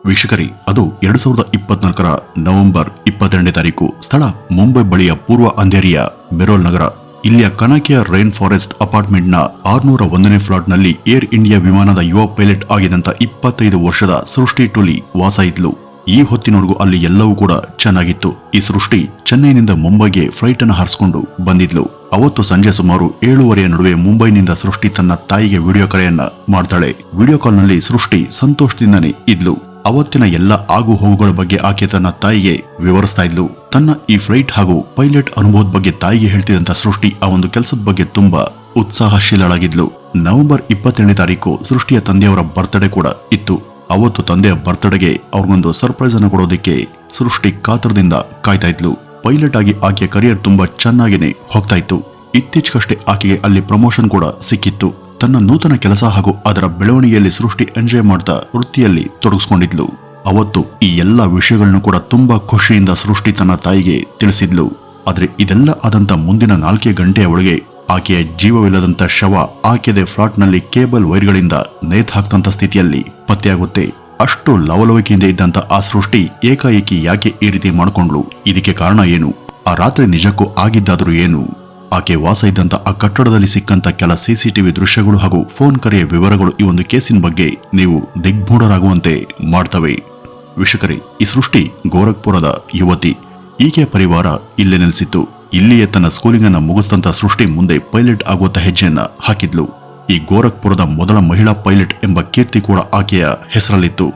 ವೀಕ್ಷಕರೇ, ಅದು 2024 ನವೆಂಬರ್ 22ನೇ ತಾರೀಕು. ಸ್ಥಳ ಮುಂಬೈ ಬಳಿಯ ಪೂರ್ವ ಅಂಧೇರಿಯ ಮೆರೋಲ್ ನಗರ. ಇಲ್ಲಿಯ ಕನಕಿಯ ರೈನ್ ಫಾರೆಸ್ಟ್ ಅಪಾರ್ಟ್ಮೆಂಟ್ನ 601ನೇ ಫ್ಲಾಟ್ನಲ್ಲಿ ಏರ್ ಇಂಡಿಯಾ ವಿಮಾನದ ಯುವ ಪೈಲಟ್ ಆಗಿದ್ದಂತ 25 ವರ್ಷದ ಸೃಷ್ಟಿ ಟುಲಿ ವಾಸ ಇದ್ಲು. ಈ ಹೊತ್ತಿನವರೆಗೂ ಅಲ್ಲಿ ಎಲ್ಲವೂ ಕೂಡ ಚೆನ್ನಾಗಿತ್ತು. ಈ ಸೃಷ್ಟಿ ಚೆನ್ನೈನಿಂದ ಮುಂಬೈಗೆ ಫ್ಲೈಟ್ ಅನ್ನು ಹಾರಿಸಿಕೊಂಡು ಬಂದಿದ್ಲು. ಅವತ್ತು ಸಂಜೆ ಸುಮಾರು 7:30 ನಡುವೆ ಮುಂಬೈನಿಂದ ಸೃಷ್ಟಿ ತನ್ನ ತಾಯಿಗೆ ವಿಡಿಯೋ ಕರೆಯನ್ನ ಮಾಡ್ತಾಳೆ. ವಿಡಿಯೋ ಕಾಲ್ ನಲ್ಲಿ ಸೃಷ್ಟಿ ಸಂತೋಷದಿಂದನೇ ಇದ್ಲು. ಅವತ್ತಿನ ಎಲ್ಲ ಆಗು ಹೋಗುಗಳ ಬಗ್ಗೆ ಆಕೆ ತನ್ನ ತಾಯಿಗೆ ವಿವರಿಸ್ತಾ ಇದ್ಲು. ತನ್ನ ಈ ಫ್ಲೈಟ್ ಹಾಗೂ ಪೈಲಟ್ ಅನುಭವದ ಬಗ್ಗೆ ತಾಯಿಗೆ ಹೇಳ್ತಿದ್ದಂತ ಸೃಷ್ಟಿ ಆ ಒಂದು ಕೆಲಸದ ಬಗ್ಗೆ ತುಂಬಾ ಉತ್ಸಾಹಶೀಲಳಾಗಿದ್ಲು. ನವೆಂಬರ್ 22ನೇ ತಾರೀಕು ಸೃಷ್ಟಿಯ ತಂದೆಯವರ ಬರ್ತ್ಡೇ ಕೂಡ ಇತ್ತು. ಅವತ್ತು ತಂದೆಯ ಬರ್ತ್ಡೇಗೆ ಅವ್ರಿಗೊಂದು ಸರ್ಪ್ರೈಸ್ ಅನ್ನು ಕೊಡೋದಿಕ್ಕೆ ಸೃಷ್ಟಿ ಕಾತರದಿಂದ ಕಾಯ್ತಾ ಇದ್ಲು. ಪೈಲಟ್ ಆಗಿ ಆಕೆಯ ಕರಿಯರ್ ತುಂಬಾ ಚೆನ್ನಾಗೇನೆ ಹೋಗ್ತಾ ಇತ್ತು. ಇತ್ತೀಚೆಗಷ್ಟೇ ಆಕೆಗೆ ಅಲ್ಲಿ ಪ್ರಮೋಷನ್ ಕೂಡ ಸಿಕ್ಕಿತ್ತು. ತನ್ನ ನೂತನ ಕೆಲಸ ಹಾಗೂ ಅದರ ಬೆಳವಣಿಗೆಯಲ್ಲಿ ಸೃಷ್ಟಿ ಎಂಜಾಯ್ ಮಾಡ್ತಾ ವೃತ್ತಿಯಲ್ಲಿ ತೊಡಗಿಸ್ಕೊಂಡಿದ್ಲು. ಅವತ್ತು ಈ ಎಲ್ಲ ವಿಷಯಗಳನ್ನು ಕೂಡ ತುಂಬಾ ಖುಷಿಯಿಂದ ಸೃಷ್ಟಿ ತನ್ನ ತಾಯಿಗೆ ತಿಳಿಸಿದ್ಲು. ಆದ್ರೆ ಇದೆಲ್ಲ ಆದಂತ ಮುಂದಿನ 4 ಗಂಟೆಯ ಒಳಗೆ ಆಕೆಯ ಜೀವವಿಲ್ಲದಂತ ಶವ ಆಕೆಯ ಫ್ಲಾಟ್ನಲ್ಲಿ ಕೇಬಲ್ ವೈರ್ಗಳಿಂದ ನೇತ್ ಹಾಕ್ತಂತ ಸ್ಥಿತಿಯಲ್ಲಿ ಪತ್ತೆಯಾಗುತ್ತೆ. ಅಷ್ಟು ಲವಲವಿಕೆಯಿಂದ ಇದ್ದಂತ ಆ ಸೃಷ್ಟಿ ಏಕಾಏಕಿ ಯಾಕೆ ಈ ರೀತಿ ಮಾಡ್ಕೊಂಡ್ಲು? ಇದಕ್ಕೆ ಕಾರಣ ಏನು? ಆ ರಾತ್ರಿ ನಿಜಕ್ಕೂ ಆಗಿದ್ದಾದ್ರೂ ಏನು? ಆಕೆ ವಾಸ ಇದ್ದಂತ ಆ ಕಟ್ಟಡದಲ್ಲಿ ಸಿಕ್ಕಂತ ಕೆಲ ಸಿಸಿಟಿವಿ ದೃಶ್ಯಗಳು ಹಾಗೂ ಫೋನ್ ಕರೆಯ ವಿವರಗಳು ಈ ಒಂದು ಕೇಸಿನ ಬಗ್ಗೆ ನೀವು ದಿಗ್ಭ್ರೂಢರಾಗುವಂತೆ ಮಾಡ್ತವೆ. ವೀಕ್ಷಕರೇ, ಈ ಸೃಷ್ಟಿ ಗೋರಖ್ಪುರದ ಯುವತಿ. ಈಕೆಯ ಪರಿವಾರ ಇಲ್ಲೇ ನೆಲೆಸಿತ್ತು. ಇಲ್ಲಿಯೇ ತನ್ನ ಸ್ಕೂಲಿಂಗ್ ಅನ್ನ ಮುಗಿಸ್ತಂತ ಸೃಷ್ಟಿ ಮುಂದೆ ಪೈಲಟ್ ಆಗುವಂತ ಹೆಜ್ಜೆಯನ್ನ ಹಾಕಿದ್ಲು. ಈ ಗೋರಖ್ಪುರದ ಮೊದಲ ಮಹಿಳಾ ಪೈಲಟ್ ಎಂಬ ಕೀರ್ತಿ ಕೂಡ ಆಕೆಯ ಹೆಸರಲ್ಲಿತ್ತು.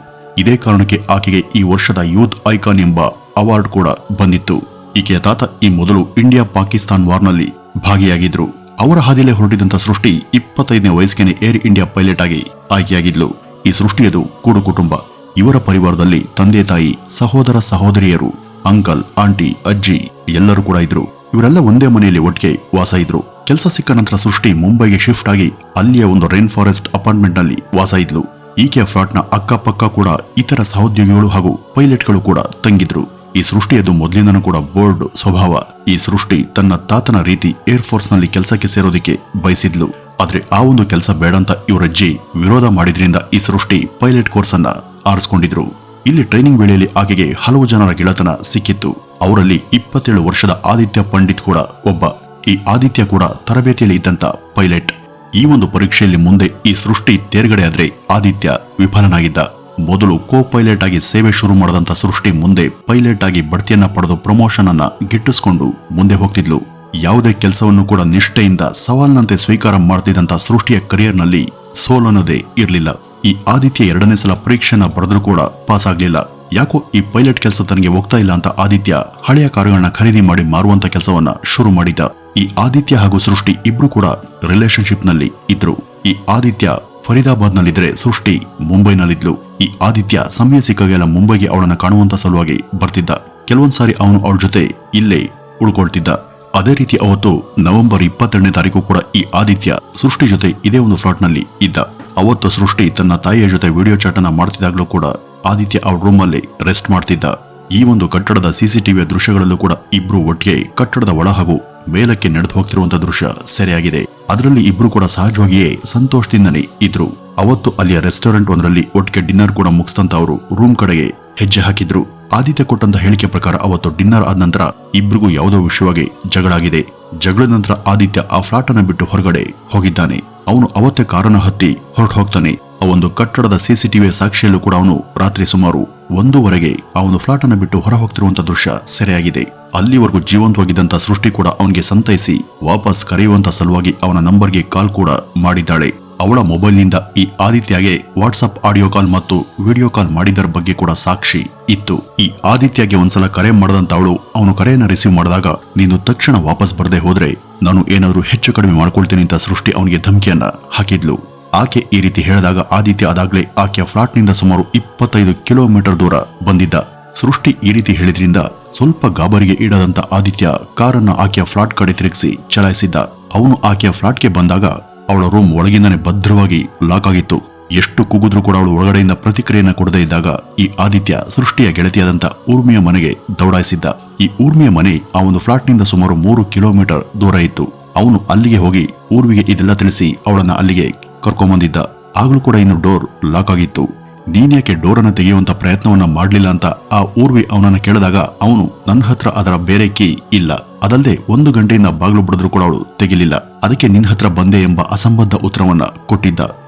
ಇದೇ ಕಾರಣಕ್ಕೆ ಆಕೆಗೆ ಈ ವರ್ಷದ ಯೂತ್ ಐಕಾನ್ ಎಂಬ ಅವಾರ್ಡ್ ಕೂಡ ಬಂದಿತ್ತು. ಈಕೆಯ ತಾತ ಈ ಮೊದಲು ಇಂಡಿಯಾ ಪಾಕಿಸ್ತಾನ್ ವಾರ್ನಲ್ಲಿ ಭಾಗಿಯಾಗಿದ್ರು. ಅವರ ಹಾದಿಯಲ್ಲೇ ಹೊರಟಿದಂತ ಸೃಷ್ಟಿ 25ನೇ ವಯಸ್ಸಿಗೆ ಏರ್ ಇಂಡಿಯಾ ಪೈಲಟ್ ಆಗಿ ಆಯ್ಕೆಯಾಗಿದ್ಲು. ಈ ಸೃಷ್ಟಿಯದು ಕೂಡು ಕುಟುಂಬ. ಇವರ ಪರಿವಾರದಲ್ಲಿ ತಂದೆ ತಾಯಿ, ಸಹೋದರ ಸಹೋದರಿಯರು, ಅಂಕಲ್, ಆಂಟಿ, ಅಜ್ಜಿ ಎಲ್ಲರೂ ಕೂಡ ಇದ್ರು. ಇವರೆಲ್ಲ ಒಂದೇ ಮನೆಯಲ್ಲಿ ಒಟ್ಟಿಗೆ ವಾಸ ಇದ್ರು. ಕೆಲಸ ಸಿಕ್ಕ ನಂತರ ಸೃಷ್ಟಿ ಮುಂಬೈಗೆ ಶಿಫ್ಟ್ ಆಗಿ ಅಲ್ಲಿಯ ಒಂದು ರೈನ್ ಫಾರೆಸ್ಟ್ ಅಪಾರ್ಟ್ಮೆಂಟ್ ನಲ್ಲಿ ವಾಸ ಇದ್ಲು. ಈಕೆಯ ಫ್ಲಾಟ್ನ ಅಕ್ಕಪಕ್ಕ ಕೂಡ ಇತರ ಸಹೋದ್ಯೋಗಿಗಳು ಹಾಗೂ ಪೈಲಟ್ಗಳು ಕೂಡ ತಂಗಿದ್ರು. ಈ ಸೃಷ್ಟಿಯದು ಮೊದಲಿಂದನೂ ಕೂಡ ಬೋಲ್ಡ್ ಸ್ವಭಾವ. ಈ ಸೃಷ್ಟಿ ತನ್ನ ತಾತನ ರೀತಿ ಏರ್ ಫೋರ್ಸ್ ನಲ್ಲಿ ಕೆಲಸಕ್ಕೆ ಸೇರೋದಿಕ್ಕೆ ಬಯಸಿದ್ಲು. ಆದ್ರೆ ಆ ಒಂದು ಕೆಲಸ ಬೇಡಂತ ಇವರಜ್ಜಿ ವಿರೋಧ ಮಾಡಿದ್ರಿಂದ ಈ ಸೃಷ್ಟಿ ಪೈಲಟ್ ಕೋರ್ಸ್ ಅನ್ನ ಆರಿಸಿಕೊಂಡಿದ್ರು. ಇಲ್ಲಿ ಟ್ರೈನಿಂಗ್ ವೇಳೆಯಲ್ಲಿ ಆಕೆಗೆ ಹಲವು ಜನರ ಗೆಳೆತನ ಸಿಕ್ಕಿತ್ತು. ಅವರಲ್ಲಿ 27 ವರ್ಷದ ಆದಿತ್ಯ ಪಂಡಿತ್ ಕೂಡ ಒಬ್ಬ. ಈ ಆದಿತ್ಯ ಕೂಡ ತರಬೇತಿಯಲ್ಲಿ ಇದ್ದಂತ ಪೈಲಟ್. ಈ ಒಂದು ಪರೀಕ್ಷೆಯಲ್ಲಿ ಮುಂದೆ ಈ ಸೃಷ್ಟಿ ತೇರ್ಗಡೆ ಆದ್ರೆ ಆದಿತ್ಯ ವಿಫಲನಾಗಿದ್ದ. ಮೊದಲು ಕೋ ಪೈಲಟ್ ಆಗಿ ಸೇವೆ ಶುರು ಮಾಡದಂತ ಸೃಷ್ಟಿ ಮುಂದೆ ಪೈಲಟ್ ಆಗಿ ಬಡ್ತಿಯನ್ನ ಪಡೆದು ಪ್ರಮೋಷನ್ ಅನ್ನ ಗಿಟ್ಟಿಸಿಕೊಂಡು ಮುಂದೆ ಹೋಗ್ತಿದ್ಲು. ಯಾವುದೇ ಕೆಲಸವನ್ನು ಕೂಡ ನಿಷ್ಠೆಯಿಂದ ಸವಾಲಿನಂತೆ ಸ್ವೀಕಾರ ಮಾಡ್ತಿದ್ದಂತ ಸೃಷ್ಟಿಯ ಕರಿಯರ್ ನಲ್ಲಿ ಸೋಲನ್ನೋದೇ ಇರ್ಲಿಲ್ಲ. ಈ ಆದಿತ್ಯ 2ನೇ ಸಲ ಪರೀಕ್ಷೆನ ಬರೆದ್ರೂ ಕೂಡ ಪಾಸ್ ಆಗ್ಲಿಲ್ಲ. ಯಾಕೋ ಈ ಪೈಲಟ್ ಕೆಲಸ ತನಗೆ ಹೋಗ್ತಾ ಇಲ್ಲ ಅಂತ ಆದಿತ್ಯ ಹಳೆಯ ಕಾರುಗಳನ್ನ ಖರೀದಿ ಮಾಡಿ ಮಾರುವಂತ ಕೆಲಸವನ್ನ ಶುರು ಮಾಡಿದ್ದ. ಈ ಆದಿತ್ಯ ಹಾಗೂ ಸೃಷ್ಟಿ ಇಬ್ರು ಕೂಡ ರಿಲೇಶನ್ಶಿಪ್ ನಲ್ಲಿ ಇದ್ರು. ಈ ಆದಿತ್ಯ ಫರೀದಾಬಾದ್ ನಲ್ಲಿದ್ರೆ ಸೃಷ್ಟಿ ಮುಂಬೈನಲ್ಲಿದ್ಲು. ಈ ಆದಿತ್ಯ ಸಮಯ ಸಿಕ್ಕಾಗೆಲ್ಲ ಮುಂಬೈಗೆ ಅವಳನ್ನ ಕಾಣುವಂತ ಸಲುವಾಗಿ ಬರ್ತಿದ್ದ. ಕೆಲವೊಂದ್ಸಾರಿ ಅವನು ಅವಳ ಜೊತೆ ಇಲ್ಲೇ ಉಳ್ಕೊಳ್ತಿದ್ದ. ಅದೇ ರೀತಿ ಅವತ್ತು ನವೆಂಬರ್ 22ನೇ ತಾರೀಕು ಕೂಡ ಈ ಆದಿತ್ಯ ಸೃಷ್ಟಿ ಜೊತೆ ಇದೇ ಒಂದು ಫ್ಲಾಟ್ ನಲ್ಲಿ ಇದ್ದ. ಅವತ್ತು ಸೃಷ್ಟಿ ತನ್ನ ತಾಯಿಯ ಜೊತೆ ವಿಡಿಯೋ ಚಾಟ್ ಅನ್ನ ಮಾಡ್ತಿದ್ದಾಗ್ಲೂ ಕೂಡ ಆದಿತ್ಯ ಅವಳ ರೂಮ್ ಅಲ್ಲಿ ರೆಸ್ಟ್ ಮಾಡ್ತಿದ್ದ. ಈ ಒಂದು ಕಟ್ಟಡದ ಸಿಸಿಟಿವಿಯ ದೃಶ್ಯಗಳಲ್ಲೂ ಕೂಡ ಇಬ್ರು ಒಟ್ಟಿಗೆ ಕಟ್ಟಡದ ಒಳ ಹಾಗೂ ಮೇಲಕ್ಕೆ ನಡೆದು ಹೋಗ್ತಿರುವಂತಹ ದೃಶ್ಯ ಸೆರೆಯಾಗಿದೆ. ಅದರಲ್ಲಿ ಇಬ್ರು ಕೂಡ ಸಹಜವಾಗಿಯೇ ಸಂತೋಷದಿಂದನೇ ಇದ್ರು. ಅವತ್ತು ಅಲ್ಲಿಯ ರೆಸ್ಟೋರೆಂಟ್ ಒಂದರಲ್ಲಿ ಒಟ್ಟಿಗೆ ಡಿನ್ನರ್ ಕೂಡ ಮುಗಿಸ್ತಂತ ಅವರು ರೂಮ್ ಕಡೆಗೆ ಹೆಜ್ಜೆ ಹಾಕಿದ್ರು. ಆದಿತ್ಯ ಕೊಟ್ಟಂತ ಹೇಳಿಕೆ ಪ್ರಕಾರ ಅವತ್ತು ಡಿನ್ನರ್ ಆದ ನಂತರ ಇಬ್ರಿಗೂ ಯಾವುದೋ ವಿಷಯವಾಗಿ ಜಗಳ ಆಗಿದೆ. ಜಗಳದ ನಂತರ ಆದಿತ್ಯ ಆ ಫ್ಲಾಟ್ ಅನ್ನ ಬಿಟ್ಟು ಹೊರಗಡೆ ಹೋಗಿದ್ದಾನೆ. ಅವನು ಅವತ್ತೇ ಕಾರನ್ನ ಹತ್ತಿ ಹೊರಟು ಹೋಗ್ತಾನೆ. ಆ ಒಂದು ಕಟ್ಟಡದ ಸಿಸಿಟಿವಿಯ ಸಾಕ್ಷಿಯಲ್ಲೂ ಕೂಡ ಅವನು ರಾತ್ರಿ ಸುಮಾರು 1:00 ಆ ಒಂದು ಫ್ಲಾಟ್ ಅನ್ನ ಬಿಟ್ಟು ಹೊರ ಹೋಗ್ತಿರುವಂತ ದೃಶ್ಯ ಸೆರೆಯಾಗಿದೆ. ಅಲ್ಲಿವರೆಗೂ ಜೀವಂತವಾಗಿದ್ದಂತ ಸೃಷ್ಟಿ ಕೂಡ ಅವನಿಗೆ ಸಂತೈಸಿ ವಾಪಸ್ ಕರೆಯುವಂತ ಸಲುವಾಗಿ ಅವನ ನಂಬರ್ಗೆ ಕಾಲ್ ಕೂಡ ಮಾಡಿದ್ದಾಳೆ. ಅವಳ ಮೊಬೈಲ್ನಿಂದ ಈ ಆದಿತ್ಯಗೆ ವಾಟ್ಸ್ಆಪ್ ಆಡಿಯೋ ಕಾಲ್ ಮತ್ತು ವಿಡಿಯೋ ಕಾಲ್ ಮಾಡಿದರ ಬಗ್ಗೆ ಕೂಡ ಸಾಕ್ಷಿ ಇತ್ತು. ಈ ಆದಿತ್ಯಗೆ ಒಂದ್ಸಲ ಕರೆ ಮಾಡದಂತ ಅವನು ಕರೆಯನ್ನ ರಿಸೀವ್ ಮಾಡಿದಾಗ ನೀನು ತಕ್ಷಣ ವಾಪಸ್ ಬರದೆ ಹೋದ್ರೆ ನಾನು ಏನಾದ್ರೂ ಹೆಚ್ಚು ಕಡಿಮೆ ಮಾಡ್ಕೊಳ್ತೀನಿ ಅಂತ ಸೃಷ್ಟಿ ಅವನಿಗೆ ಧಮಕಿಯನ್ನ ಹಾಕಿದ್ಲು. ಆಕೆ ಈ ರೀತಿ ಹೇಳಿದಾಗ ಆದಿತ್ಯ ಅದಾಗ್ಲೇ ಆಕೆಯ ಫ್ಲಾಟ್ ನಿಂದ ಸುಮಾರು 25 ಕಿಲೋಮೀಟರ್ ದೂರ ಬಂದಿದ್ದ. ಸೃಷ್ಟಿ ಈ ರೀತಿ ಹೇಳಿದ್ರಿಂದ ಸ್ವಲ್ಪ ಗಾಬರಿಗೆ ಈಡಾದಂತ ಆದಿತ್ಯ ಕಾರನ್ನ ಆಕೆಯ ಫ್ಲಾಟ್ ಕಡೆ ತಿರುಗಿಸಿ ಚಲಾಯಿಸಿದ್ದ. ಅವನು ಆಕೆಯ ಫ್ಲಾಟ್ಗೆ ಬಂದಾಗ ಅವಳ ರೂಮ್ ಒಳಗಿಂದನೇ ಭದ್ರವಾಗಿ ಲಾಕ್ ಆಗಿತ್ತು. ಎಷ್ಟು ಕೂಗಿದ್ರೂ ಕೂಡ ಅವಳು ಒಳಗಡೆಯಿಂದ ಪ್ರತಿಕ್ರಿಯೆಯನ್ನ ಕೊಡದೇ ಇದ್ದಾಗ ಈ ಆದಿತ್ಯ ಸೃಷ್ಟಿಯ ಗೆಳತಿಯಾದಂತ ಊರ್ಮಿಯ ಮನೆಗೆ ದೌಡಾಯಿಸಿದ್ದ. ಈ ಊರ್ಮಿಯ ಮನೆ ಆ ಒಂದು ಫ್ಲಾಟ್ ನಿಂದ ಸುಮಾರು 3 ಕಿಲೋಮೀಟರ್ ದೂರ ಇತ್ತು. ಅವನು ಅಲ್ಲಿಗೆ ಹೋಗಿ ಊರ್ವಿಗೆ ಇದೆಲ್ಲ ತಿಳಿಸಿ ಅವಳನ್ನ ಅಲ್ಲಿಗೆ ಕರ್ಕೊಂಬಂದಿದ್ದ. ಆಗ್ಲೂ ಕೂಡ ಇನ್ನು ಡೋರ್ ಲಾಕ್ ಆಗಿತ್ತು. ನೀನ್ಯಾಕೆ ಡೋರನ್ನ ತೆಗೆಯುವಂತ ಪ್ರಯತ್ನವನ್ನ ಮಾಡ್ಲಿಲ್ಲ ಅಂತ ಆ ಊರ್ವಿ ಅವನನ್ನ ಕೇಳಿದಾಗ ಅವನು ನನ್ನ ಹತ್ರ ಅದರ ಬೇರೆ ಕೀ ಇಲ್ಲ, ಅದಲ್ಲದೆ 1 ಗಂಟೆಯಿಂದ ಬಾಗಿಲು ಬಡಿದ್ರು ಕೂಡ ಅವಳು ತೆಗಿಲಿಲ್ಲ, ಅದಕ್ಕೆ ನಿನ್ನ ಹತ್ರ ಬಂದೆ ಎಂಬ ಅಸಂಬದ್ಧ ಉತ್ತರವನ್ನ ಕೊಟ್ಟಿದ್ದ.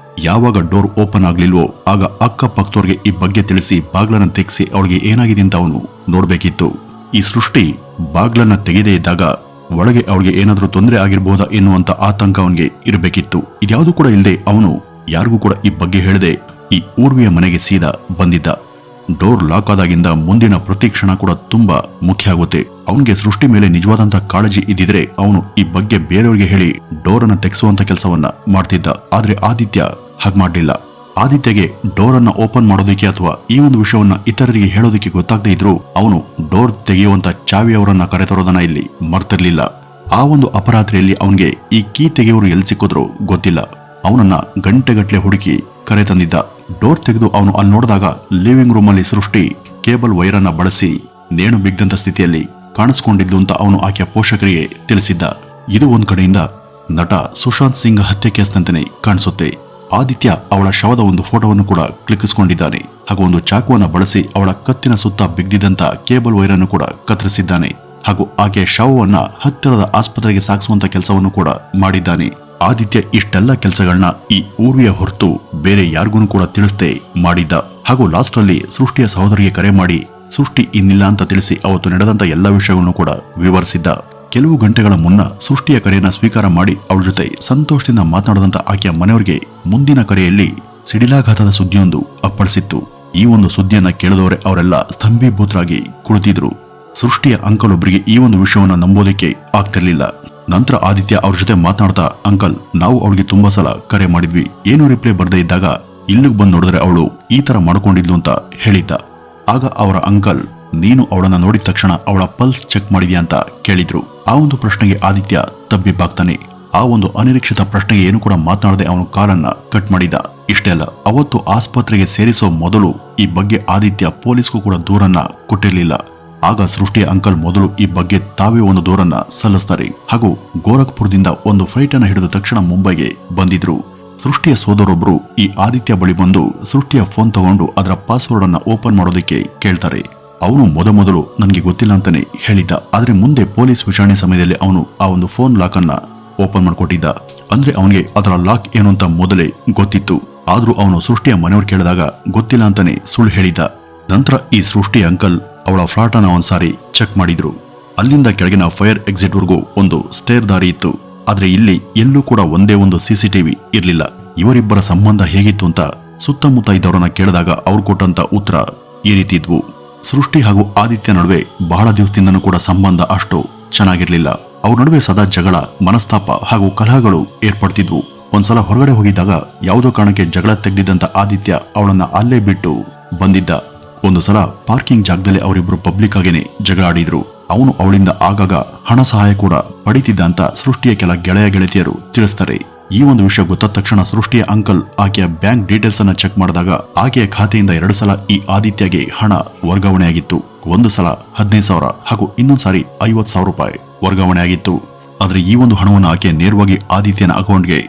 ಯಾವಾಗ ಡೋರ್ ಓಪನ್ ಆಗ್ಲಿಲ್ವೋ ಆಗ ಅಕ್ಕಪಕ್ಕದವ್ರಿಗೆ ಈ ಬಗ್ಗೆ ತಿಳಿಸಿ ಬಾಗ್ಲನ್ನ ತೆಗೆಸಿ ಅವಳಿಗೆ ಏನಾಗಿದೆ ಅಂತ ಅವನು ನೋಡ್ಬೇಕಿತ್ತು. ಈ ಸೃಷ್ಟಿ ಬಾಗ್ಲನ್ನ ತೆಗೆದೇ ಇದ್ದಾಗ ಒಳಗೆ ಅವಳಿಗೆ ಏನಾದ್ರೂ ತೊಂದರೆ ಆಗಿರ್ಬೋದಾ ಎನ್ನುವಂತ ಆತಂಕ ಅವನಿಗೆ ಇರಬೇಕಿತ್ತು. ಇದ್ಯಾವುದು ಕೂಡ ಇಲ್ಲದೆ ಅವನು ಯಾರಿಗೂ ಕೂಡ ಈ ಬಗ್ಗೆ ಹೇಳದೆ ಈ ಊರ್ವಿಯ ಮನೆಗೆ ಸೀದಾ ಬಂದಿದ್ದ. ಡೋರ್ ಲಾಕ್ ಆದಾಗಿಂದ ಮುಂದಿನ ಪ್ರತಿ ಕ್ಷಣ ಕೂಡ ತುಂಬಾ ಮುಖ್ಯ ಆಗುತ್ತೆ. ಅವನಿಗೆ ಸೃಷ್ಟಿ ಮೇಲೆ ನಿಜವಾದಂತ ಕಾಳಜಿ ಇದ್ದಿದ್ರೆ ಅವನು ಈ ಬಗ್ಗೆ ಬೇರೆಯವರಿಗೆ ಹೇಳಿ ಡೋರ್ ಅನ್ನ ತೆಗೆಸುವಂತ ಕೆಲಸವನ್ನ ಮಾಡ್ತಿದ್ದ. ಆದ್ರೆ ಆದಿತ್ಯ ಹಾಗೆ ಮಾಡಲಿಲ್ಲ. ಆದಿತ್ಯಗೆ ಡೋರ್ ಅನ್ನ ಓಪನ್ ಮಾಡೋದಕ್ಕೆ ಅಥವಾ ಈ ಒಂದು ವಿಷಯವನ್ನ ಇತರರಿಗೆ ಹೇಳೋದಕ್ಕೆ ಗೊತ್ತಾಗದೇ ಇದ್ರು ಅವನು ಡೋರ್ ತೆಗೆಯುವಂತ ಚಾವಿಯವರನ್ನ ಕರೆತರೋದನ್ನ ಇಲ್ಲಿ ಮರ್ತಿರ್ಲಿಲ್ಲ. ಆ ಒಂದು ಅಪರಾತ್ರಿಯಲ್ಲಿ ಅವನಿಗೆ ಈ ಕೀ ತೆಗೆಯೋರು ಎಲ್ಲಿ ಸಿಕ್ಕಿದ್ರು ಗೊತ್ತಿಲ್ಲ. ಅವನನ್ನ ಗಂಟೆಗಟ್ಲೆ ಹುಡುಕಿ ಕರೆ ತಂದಿದ್ದ. ಡೋರ್ ತೆಗೆದು ಅವನು ಅಲ್ಲಿ ನೋಡಿದಾಗ ಲಿವಿಂಗ್ ರೂಮ್ ಅಲ್ಲಿ ಸೃಷ್ಟಿ ಕೇಬಲ್ ವೈರ್ ಅನ್ನ ಬಳಸಿ ನೇಣು ಬಿದ್ದಂತ ಸ್ಥಿತಿಯಲ್ಲಿ ಕಾಣಿಸ್ಕೊಂಡಿದ್ದು ಅಂತ ಅವನು ಆಕೆಯ ಪೋಷಕರಿಗೆ ತಿಳಿಸಿದ್ದ. ಇದು ಒಂದ್ ಕಡೆಯಿಂದ ನಟ ಸುಶಾಂತ್ ಸಿಂಗ್ ಹತ್ಯೆ ಕೇಸ್ನಂತೆಯೇ ಕಾಣಿಸುತ್ತೆ. ಆದಿತ್ಯ ಅವಳ ಶವದ ಒಂದು ಫೋಟೋವನ್ನು ಕೂಡ ಕ್ಲಿಕ್ಕಿಸಿಕೊಂಡಿದ್ದಾನೆ ಹಾಗೂ ಒಂದು ಚಾಕುವನ್ನ ಬಳಸಿ ಅವಳ ಕತ್ತಿನ ಸುತ್ತ ಬಿಗ್ದಿದ್ದಂತ ಕೇಬಲ್ ವೈರ್ ಅನ್ನು ಕೂಡ ಕತ್ತರಿಸಿದ್ದಾನೆ ಹಾಗೂ ಆಕೆಯ ಶವವನ್ನ ಹತ್ತಿರದ ಆಸ್ಪತ್ರೆಗೆ ಸಾಗಿಸುವಂತ ಕೆಲಸವನ್ನು ಕೂಡ ಮಾಡಿದ್ದಾನೆ. ಆದಿತ್ಯ ಇಷ್ಟೆಲ್ಲ ಕೆಲಸಗಳನ್ನ ಈ ಊರ್ವಿಯ ಹೊರತು ಬೇರೆ ಯಾರಿಗೂ ಕೂಡ ತಿಳಿಸದೆ ಮಾಡಿದ್ದ. ಹಾಗೂ ಲಾಸ್ಟ್ ಅಲ್ಲಿ ಸೃಷ್ಟಿಯ ಸಹೋದರಿಗೆ ಕರೆ ಮಾಡಿ ಸೃಷ್ಟಿ ಇನ್ನಿಲ್ಲ ಅಂತ ತಿಳಿಸಿ ಅವತ್ತು ನಡೆದಂತ ಎಲ್ಲ ವಿಷಯಗಳನ್ನು ಕೂಡ ವಿವರಿಸಿದ್ದ. ಕೆಲವು ಗಂಟೆಗಳ ಮುನ್ನ ಸೃಷ್ಟಿಯ ಕರೆಯನ್ನ ಸ್ವೀಕಾರ ಮಾಡಿ ಅವಳ ಜೊತೆ ಸಂತೋಷದಿಂದ ಮಾತನಾಡಿದಂತ ಆಕೆಯ ಮನೆಯವರಿಗೆ ಮುಂದಿನ ಕರೆಯಲ್ಲಿ ಸಿಡಿಲಾಘಾತದ ಸುದ್ದಿಯೊಂದು ಅಪ್ಪಳಿಸಿತ್ತು. ಈ ಒಂದು ಸುದ್ದಿಯನ್ನ ಕೇಳಿದವರೇ ಅವರೆಲ್ಲ ಸ್ತಂಭೀಭೂತರಾಗಿ ಕುಳಿತಿದ್ರು. ಸೃಷ್ಟಿಯ ಅಂಕಲ್ ಒಬ್ಬರಿಗೆ ಈ ಒಂದು ವಿಷಯವನ್ನ ನಂಬೋದಕ್ಕೆ ಆಗ್ತಿರ್ಲಿಲ್ಲ. ನಂತರ ಆದಿತ್ಯ ಅವ್ರ ಜೊತೆ ಮಾತನಾಡ್ತಾ, ಅಂಕಲ್, ನಾವು ಅವಳಿಗೆ ತುಂಬಾ ಸಲ ಕರೆ ಮಾಡಿದ್ವಿ, ಏನು ರಿಪ್ಲೈ ಬರ್ದೇ ಇದ್ದಾಗ ಇಲ್ಲಿಗೆ ಬಂದು ನೋಡಿದ್ರೆ ಅವಳು ಈ ತರ ಮಾಡ್ಕೊಂಡಿದ್ಲು ಅಂತ ಹೇಳಿದ್ದ. ಆಗ ಅವರ ಅಂಕಲ್, ನೀನು ಅವಳನ್ನ ನೋಡಿದ ತಕ್ಷಣ ಅವಳ ಪಲ್ಸ್ ಚೆಕ್ ಮಾಡಿದ್ಯಾ ಅಂತ ಕೇಳಿದ್ರು. ಆ ಒಂದು ಪ್ರಶ್ನೆಗೆ ಆದಿತ್ಯ ತಬ್ಬಿಬ್ಬಾಗ್ತಾನೆ. ಆ ಒಂದು ಅನಿರೀಕ್ಷಿತ ಪ್ರಶ್ನೆಗೆ ಏನು ಕೂಡ ಮಾತನಾಡದೆ ಅವನು ಕಾಲನ್ನ ಕಟ್ ಮಾಡಿದ. ಇಷ್ಟೇ ಅಲ್ಲ, ಅವತ್ತು ಆಸ್ಪತ್ರೆಗೆ ಸೇರಿಸೋ ಮೊದಲು ಈ ಬಗ್ಗೆ ಆದಿತ್ಯ ಪೊಲೀಸ್ಗೂ ಕೂಡ ದೂರನ್ನ ಕೊಟ್ಟಿರ್ಲಿಲ್ಲ. ಆಗ ಸೃಷ್ಟಿಯ ಅಂಕಲ್ ಮೊದಲು ಈ ಬಗ್ಗೆ ತಾವೇ ಒಂದು ದೂರನ್ನ ಸಲ್ಲಿಸ್ತಾರೆ ಹಾಗೂ ಗೋರಖ್ಪುರದಿಂದ ಒಂದು ಫ್ಲೈಟ್ ಅನ್ನ ಹಿಡಿದ ತಕ್ಷಣ ಮುಂಬೈಗೆ ಬಂದಿದ್ರು. ಸೃಷ್ಟಿಯ ಸೋದರೊಬ್ಬರು ಈ ಆದಿತ್ಯ ಬಳಿ ಬಂದು ಸೃಷ್ಟಿಯ ಫೋನ್ ತಗೊಂಡು ಅದರ ಪಾಸ್ವರ್ಡ್ ಅನ್ನ ಓಪನ್ ಮಾಡೋದಕ್ಕೆ ಕೇಳ್ತಾರೆ. ಅವನು ಮೊದಲು ನನಗೆ ಗೊತ್ತಿಲ್ಲ ಅಂತಾನೆ ಹೇಳಿದ್ದ. ಆದ್ರೆ ಮುಂದೆ ಪೊಲೀಸ್ ವಿಚಾರಣೆ ಸಮಯದಲ್ಲಿ ಅವನು ಆ ಒಂದು ಫೋನ್ ಲಾಕ್ ಅನ್ನ ಓಪನ್ ಮಾಡ್ಕೊಟ್ಟಿದ್ದ. ಅಂದ್ರೆ ಅವನಿಗೆ ಅದರ ಲಾಕ್ ಏನು ಅಂತ ಮೊದಲೇ ಗೊತ್ತಿತ್ತು. ಆದ್ರೂ ಅವನು ಸೃಷ್ಟಿಯ ಮನೆಯವರು ಕೇಳಿದಾಗ ಗೊತ್ತಿಲ್ಲ ಅಂತಾನೆ ಸುಳ್ಳು ಹೇಳಿದ್ದ. ನಂತರ ಈ ಸೃಷ್ಟಿ ಅಂಕಲ್ ಅವಳ ಫ್ಲಾಟ್ ಅನ್ನ ಒಂದ್ಸಾರಿ ಚೆಕ್ ಮಾಡಿದ್ರು. ಅಲ್ಲಿಂದ ಕೆಳಗಿನ ಫೈರ್ ಎಕ್ಸಿಟ್ ವರೆಗೂ ಒಂದು ಸ್ಟೇರ್ ದಾರಿ ಇತ್ತು. ಆದ್ರೆ ಇಲ್ಲಿ ಎಲ್ಲೂ ಕೂಡ ಒಂದೇ ಒಂದು ಸಿಸಿಟಿವಿ ಇರ್ಲಿಲ್ಲ. ಇವರಿಬ್ಬರ ಸಂಬಂಧ ಹೇಗಿತ್ತು ಅಂತ ಸುತ್ತಮುತ್ತ ಇದ್ದವರನ್ನ ಕೇಳಿದಾಗ ಅವ್ರು ಕೊಟ್ಟಂತ ಉತ್ತರ ಈ ರೀತಿ ಇದ್ವು. ಸೃಷ್ಟಿ ಹಾಗೂ ಆದಿತ್ಯ ನಡುವೆ ಬಹಳ ದಿವಸದಿಂದನೂ ಕೂಡ ಸಂಬಂಧ ಅಷ್ಟು ಚೆನ್ನಾಗಿರ್ಲಿಲ್ಲ. ಅವ್ರ ನಡುವೆ ಸದಾ ಜಗಳ, ಮನಸ್ತಾಪ ಹಾಗೂ ಕಲಹಗಳು ಏರ್ಪಡ್ತಿದ್ವು. ಒಂದ್ಸಲ ಹೊರಗಡೆ ಹೋಗಿದ್ದಾಗ ಯಾವುದೋ ಕಾರಣಕ್ಕೆ ಜಗಳ ತೆಗೆದಿದ್ದಂತ ಆದಿತ್ಯ ಅವಳನ್ನ ಅಲ್ಲೇ ಬಿಟ್ಟು ಬಂದಿದ್ದ. ಒಂದು ಸಲ ಪಾರ್ಕಿಂಗ್ ಜಾಗದಲ್ಲಿ ಅವರಿಬ್ರು ಪಬ್ಲಿಕ್ ಆಗೇನೆ ಜಗಳ ಆಡಿದ್ರು. ಅವನು ಅವಳಿಂದ ಆಗಾಗ ಹಣ ಸಹಾಯ ಕೂಡ ಪಡಿತಿದ್ದ ಅಂತ ಸೃಷ್ಟಿಯ ಕೆಲ ಗೆಳೆಯತಿಯರು ತಿಳಿಸ್ತಾರೆ. ಈ ಒಂದು ವಿಷಯ ಗೊತ್ತಾದ ತಕ್ಷಣ ಸೃಷ್ಟಿಯ ಅಂಕಲ್ ಆಕೆಯ ಬ್ಯಾಂಕ್ ಡೀಟೇಲ್ಸ್ ಅನ್ನ ಚೆಕ್ ಮಾಡಿದಾಗ ಆಕೆಯ ಖಾತೆಯಿಂದ 2 ಸಲ ಈ ಆದಿತ್ಯಗೆ ಹಣ ವರ್ಗಾವಣೆಯಾಗಿತ್ತು. ಒಂದು ಸಲ 15,000 ಹಾಗೂ ಇನ್ನೊಂದು ಸಾರಿ 50,000 ರೂಪಾಯಿ ವರ್ಗಾವಣೆ ಆಗಿತ್ತು. ಆದ್ರೆ ಈ ಒಂದು ಹಣವನ್ನು ಆಕೆ ನೇರವಾಗಿ ಆದಿತ್ಯನ ಅಕೌಂಟ್ಗೆ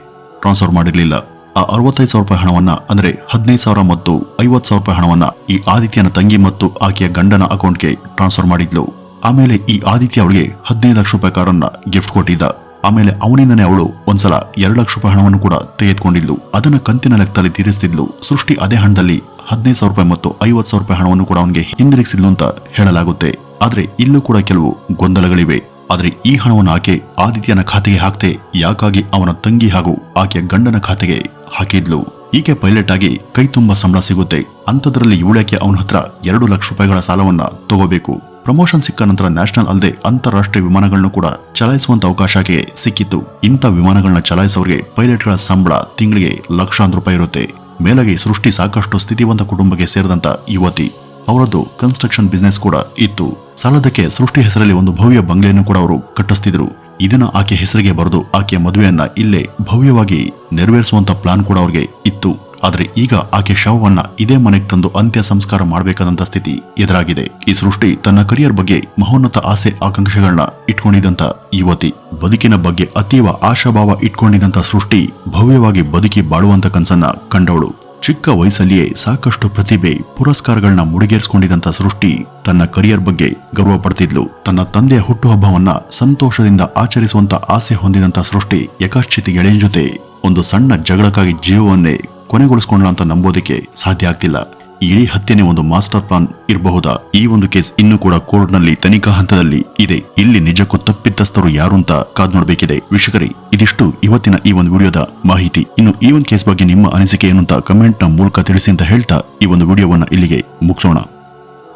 ಟ್ರಾನ್ಸ್ಫರ್ ಮಾಡಿರ್ಲಿಲ್ಲ. ಆ 65,000 ರೂಪಾಯಿ ಹಣವನ್ನ ಅಂದ್ರೆ 15,000 ಮತ್ತು 50,000 ರೂಪಾಯಿ ಹಣವನ್ನ ಈ ಆದಿತ್ಯನ ತಂಗಿ ಮತ್ತು ಆಕೆಯ ಗಂಡನ ಅಕೌಂಟ್ಗೆ ಟ್ರಾನ್ಸ್ಫರ್ ಮಾಡಿದ್ಲು. ಆಮೇಲೆ ಈ ಆದಿತ್ಯ ಅವಳಿಗೆ 15 ಲಕ್ಷ ರೂಪಾಯಿ ಕಾರನ್ನ ಗಿಫ್ಟ್ ಕೊಟ್ಟಿದ್ದ. ಆಮೇಲೆ ಅವನಿಂದನೇ ಅವಳು ಒಂದ್ಸಲ 2 ಲಕ್ಷ ರೂಪಾಯಿ ಹಣವನ್ನು ಕೂಡ ತೆಗೆದುಕೊಂಡಿದ್ಲು. ಅದನ್ನ ಕಂತಿನ ಲೆಕ್ಕದಲ್ಲಿ ತೀರಿಸ್ತಿದ್ಲು. ಸೃಷ್ಟಿ ಅದೇ ಹಣದಲ್ಲಿ 15,000 ರೂಪಾಯಿ ಮತ್ತು 50,000 ರೂಪಾಯಿ ಹಣವನ್ನು ಕೂಡ ಅವನಿಗೆ ಹಿಂದಿರುಗಿಸಿದ್ಲು ಅಂತ ಹೇಳಲಾಗುತ್ತೆ. ಆದ್ರೆ ಇಲ್ಲೂ ಕೂಡ ಕೆಲವು ಗೊಂದಲಗಳಿವೆ. ಆದ್ರೆ ಈ ಹಣವನ್ನು ಆಕೆ ಆದಿತ್ಯನ ಖಾತೆಗೆ ಹಾಕ್ತೆ ಯಾಕಾಗಿ ಅವನ ತಂಗಿ ಹಾಗೂ ಆಕೆಯ ಗಂಡನ ಖಾತೆಗೆ ಹಾಕಿದ್ಲು. ಈಕೆ ಪೈಲಟ್ ಆಗಿ ಕೈ ತುಂಬಾ ಸಂಬಳ ಸಿಗುತ್ತೆ. ಅಂತದ್ರಲ್ಲಿ ಇವಳಕ್ಕೆ ಅವನ ಹತ್ರ 2 ಲಕ್ಷ ರೂಪಾಯಿಗಳ ಸಾಲವನ್ನ ತಗೋಬೇಕು. ಪ್ರಮೋಷನ್ ಸಿಕ್ಕ ನಂತರ ನ್ಯಾಷನಲ್ ಅಲ್ಲದೆ ಅಂತಾರಾಷ್ಟ್ರೀಯ ವಿಮಾನಗಳನ್ನು ಕೂಡ ಚಲಾಯಿಸುವಂತ ಅವಕಾಶ ಆಕೆಗೆ ಸಿಕ್ಕಿತ್ತು. ಇಂಥ ವಿಮಾನಗಳನ್ನ ಚಲಾಯಿಸೋರಿಗೆ ಪೈಲಟ್ಗಳ ಸಂಬಳ ತಿಂಗಳಿಗೆ ಲಕ್ಷಾಂತರ ರೂಪಾಯಿ ಇರುತ್ತೆ. ಮೇಲಾಗಿ ಸೃಷ್ಟಿ ಸಾಕಷ್ಟು ಸ್ಥಿತಿವಂತ ಕುಟುಂಬಕ್ಕೆ ಸೇರಿದಂತ ಯುವತಿ. ಅವರದ್ದು ಕನ್ಸ್ಟ್ರಕ್ಷನ್ ಬಿಸ್ನೆಸ್ ಕೂಡ ಇತ್ತು. ಸಾಲದಕ್ಕೆ ಸೃಷ್ಟಿ ಹೆಸರಲ್ಲಿ ಒಂದು ಭವ್ಯ ಬಂಗ್ಲೆಯನ್ನು ಕೂಡ ಅವರು ಕಟ್ಟಿಸ್ತಿದ್ರು. ಇದನ್ನ ಆಕೆ ಹೆಸರಿಗೆ ಬರೆದು ಆಕೆಯ ಮದುವೆಯನ್ನ ಇಲ್ಲೇ ಭವ್ಯವಾಗಿ ನೆರವೇರಿಸುವಂತ ಪ್ಲಾನ್ ಕೂಡ ಅವ್ರಿಗೆ ಇತ್ತು. ಆದ್ರೆ ಈಗ ಆಕೆ ಶವವನ್ನ ಇದೇ ಮನೆಗೆ ತಂದು ಅಂತ್ಯ ಸಂಸ್ಕಾರ ಮಾಡಬೇಕಾದಂತ ಸ್ಥಿತಿ ಎದುರಾಗಿದೆ. ಈ ಸೃಷ್ಟಿ ತನ್ನ ಕರಿಯರ್ ಬಗ್ಗೆ ಮಹೋನ್ನತ ಆಸೆ ಆಕಾಂಕ್ಷೆಗಳನ್ನ ಇಟ್ಕೊಂಡಿದ್ದಂತ ಯುವತಿ. ಬದುಕಿನ ಬಗ್ಗೆ ಅತೀವ ಆಶಾಭಾವ ಇಟ್ಕೊಂಡಿದ್ದಂತ ಸೃಷ್ಟಿ ಭವ್ಯವಾಗಿ ಬದುಕಿ ಬಾಳುವಂತ ಕನಸನ್ನ ಕಂಡವಳು. ಚಿಕ್ಕ ವಯಸ್ಸಲ್ಲಿಯೇ ಸಾಕಷ್ಟು ಪ್ರತಿಭೆ ಪುರಸ್ಕಾರಗಳನ್ನ ಮುಡಿಗೇರಿಸಿಕೊಂಡಿದ್ದಂತ ಸೃಷ್ಟಿ ತನ್ನ ಕರಿಯರ್ ಬಗ್ಗೆ ಗರ್ವ ಪಡ್ತಿದ್ಲು. ತನ್ನ ತಂದೆಯ ಹುಟ್ಟುಹಬ್ಬವನ್ನ ಸಂತೋಷದಿಂದ ಆಚರಿಸುವಂತ ಆಸೆ ಹೊಂದಿದಂತ ಸೃಷ್ಟಿ ಯಕಾಶ್ಚಿತಿ ಗೆಳೆಯನ ಜೊತೆ ಒಂದು ಸಣ್ಣ ಜಗಳಕ್ಕಾಗಿ ಜೀವವನ್ನೇ ಕೊನೆಗೊಳಿಸಿಕೊಂಡ್ಲ ಅಂತ ನಂಬೋದಕ್ಕೆ ಸಾಧ್ಯ ಆಗ್ತಿಲ್ಲ. ಈ ಇಡೀ ಹತ್ಯೆನೇ ಒಂದು ಮಾಸ್ಟರ್ ಪ್ಲಾನ್ ಇರಬಹುದಾ? ಈ ಒಂದು ಕೇಸ್ ಇನ್ನೂ ಕೂಡ ಕೋರ್ಟ್ನಲ್ಲಿ ತನಿಖಾ ಹಂತದಲ್ಲಿ ಇದೆ. ಇಲ್ಲಿ ನಿಜಕ್ಕೂ ತಪ್ಪಿತಸ್ಥರು ಯಾರು ಅಂತ ಕಾದ್ ನೋಡಬೇಕಿದೆ. ವೀಕ್ಷಕರೇ, ಇದಿಷ್ಟು ಇವತ್ತಿನ ಈ ಒಂದು ವಿಡಿಯೋದ ಮಾಹಿತಿ. ಇನ್ನು ಈ ಒಂದು ಕೇಸ್ ಬಗ್ಗೆ ನಿಮ್ಮ ಅನಿಸಿಕೆ ಏನು ಅಂತ ಕಮೆಂಟ್ ನ ಮೂಲಕ ತಿಳಿಸಿ ಅಂತ ಹೇಳ್ತಾ ಈ ಒಂದು ವಿಡಿಯೋವನ್ನ ಇಲ್ಲಿಗೆ ಮುಗಿಸೋಣ.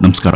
ನಮಸ್ಕಾರ.